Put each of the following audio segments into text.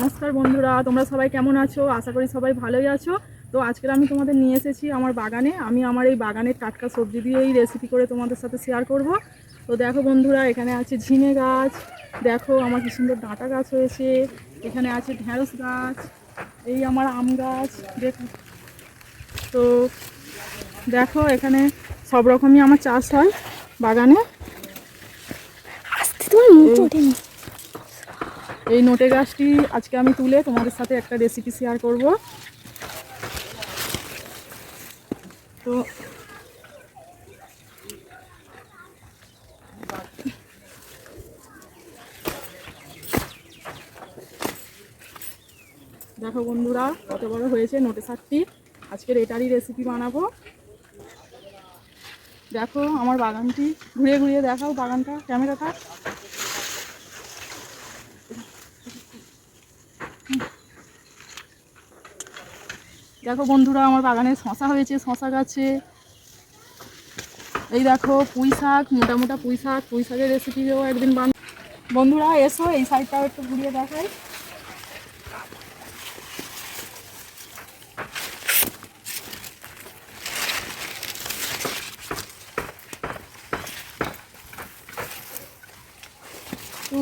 নমস্কার বন্ধুরা, তোমরা সবাই কেমন আছো? আশা করি সবাই ভালোই আছো। তো আজকে আমি তোমাদের নিয়ে এসেছি আমার বাগানে। আমি আমার এই বাগানের টাটকা সবজি দিয়ে এই রেসিপি করে তোমাদের সাথে শেয়ার করব। তো দেখো বন্ধুরা, এখানে আছে ঝিঙে গাছ, দেখো আমার কি সুন্দর ডাঁটা গাছ হয়েছে, এখানে আছে ঢেঁড়স গাছ, এই আমার আম গাছ দেখো। তো দেখো এখানে সব রকমই আমার চাষ হয় বাগানে। এই নোটে গাছটি আজকে আমি তুলে তোমাদের সাথে একটা রেসিপি শেয়ার করব। তো দেখো বন্ধুরা কত বড় হয়েছে নোটে শাকটি, আজকের এটারই রেসিপি বানাবো। দেখো আমার বাগানটি ঘুরিয়ে ঘুরিয়ে দেখাও বাগানটা, ক্যামেরাটা। দেখো বন্ধুরা আমার বাগানে শশা হয়েছে, শশা গাছে। এই দেখো পুঁই শাক, মোটা মোটা পুঁই শাক, পুঁই শাকের রেসিপিও একদিন বন্ধুরা এসো এই সাইডটাও একটু ঘুরিয়ে দেখাই। তো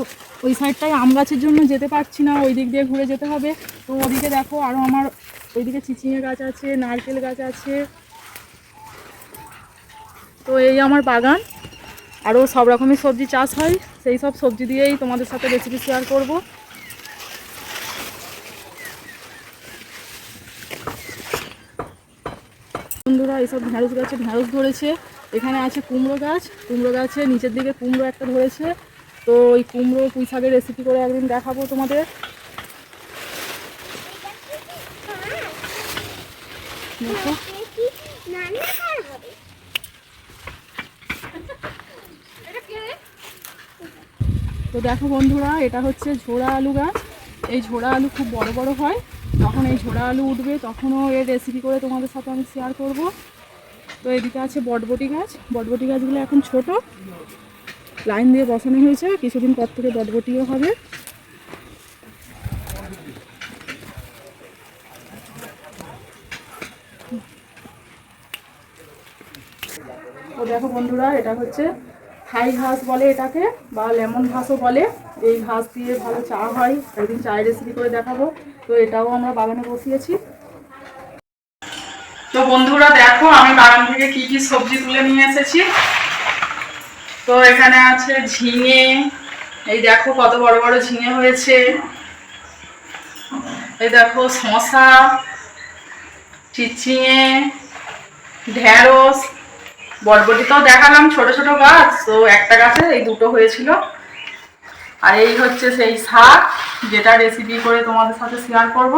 ওই সাইডটায় আম গাছের জন্য যেতে পারছি না, ওই দিক দিয়ে ঘুরে যেতে হবে। তো ওদিকে দেখো আরও আমার ওইদিকে চিচিঙে গাছ আছে, নারকেল গাছ আছে। তো এই আমার বাগান, আরও সব রকমের সবজি চাষ হয়, সেই সব সবজি দিয়েই তোমাদের সাথে রেসিপি শেয়ার করব। বন্ধুরা এইসব ঢেঁড়স গাছে ঢেঁড়স ধরেছে, এখানে আছে কুমড়ো গাছ, কুমড়ো গাছে নিচের দিকে কুমড়ো একটা ধরেছে। তো ওই কুমড়ো পুঁই শাকের রেসিপি করে একদিন দেখাবো তোমাদের। তো দেখো বন্ধুরা এটা হচ্ছে ঝোড়া আলু গাছ। এই ঝোড়া আলু খুব বড় বড় হয়, যখন এই ঝোড়া আলু উঠবে তখনও এর রেসিপি করে তোমাদের সাথে আমি শেয়ার করব। তো এদিকে আছে বটবটি গাছ, বটবটি গাছগুলো এখন ছোট, লাইন দিয়ে বসানো হয়েছে, কিছুদিন পর থেকে বটবটিও হবে। তো দেখো বন্ধুরা এটা হচ্ছে থাই ঘাস বলে এটাকে, বা লেমন ঘাসও বলে। এই ঘাস দিয়ে ভালো চা হয়, একদিন চায়ের রেসিপি করে দেখাবো। তো এটাও আমরা বাগানে বসিয়েছি। তো বন্ধুরা দেখো আমি বাগান থেকে কি কি সবজি তুলে নিয়ে এসেছি। তো এখানে আছে ঝিঙে, এই দেখো কত বড় বড় ঝিঙে হয়েছে। এই দেখো শসা, চিচিঙে, ঢেঁড়স, বরবটি তো দেখালাম ছোট ছোট গাছ, তো একটা গাছে এই দুটো হয়েছিল। আর এই হচ্ছে সেই শাক যেটা রেসিপি করে তোমাদের সাথে শেয়ার করব।